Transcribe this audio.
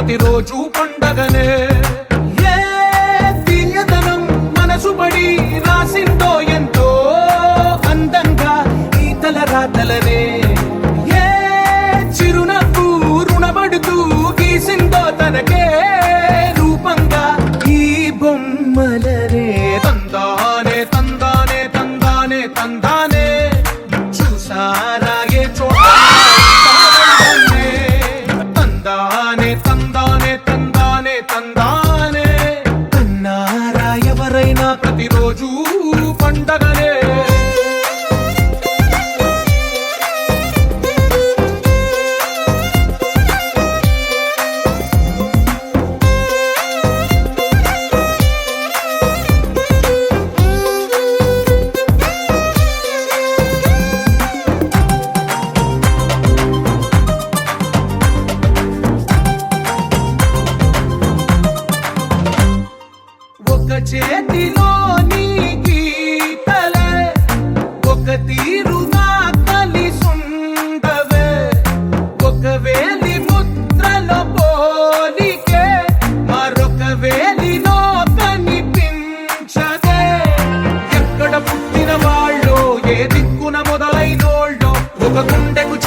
ప్రతిరోజు పండగనే. ఏ తీయదనం మనసు పడి రాసిందో ఎంతో అందంగా ఈ తల రాతలనే. ఏ చిరునవ్వు రుణపడుతూ గీసిందో తనకే రూపంగా ఈ బొమ్మలనే. తందానే తందానే తందానే తందానే చూసారాగే చూడానే. తందానే తందానే తందానే తందానే కన్నారా ఎవరైనా ప్రతిరోజు పండగనే. ఒక చేతిలోని గీతలే ఒక తీరుగా కలిసుండవే. ఒక వేలి ముద్రలో పోలికే మరొక వేలిలో కనిపించదే. ఎక్కడ పుట్టిన వాళ్ళో ఏ దిక్కున మొదలైనోళ్ళో ఒక గుండెకు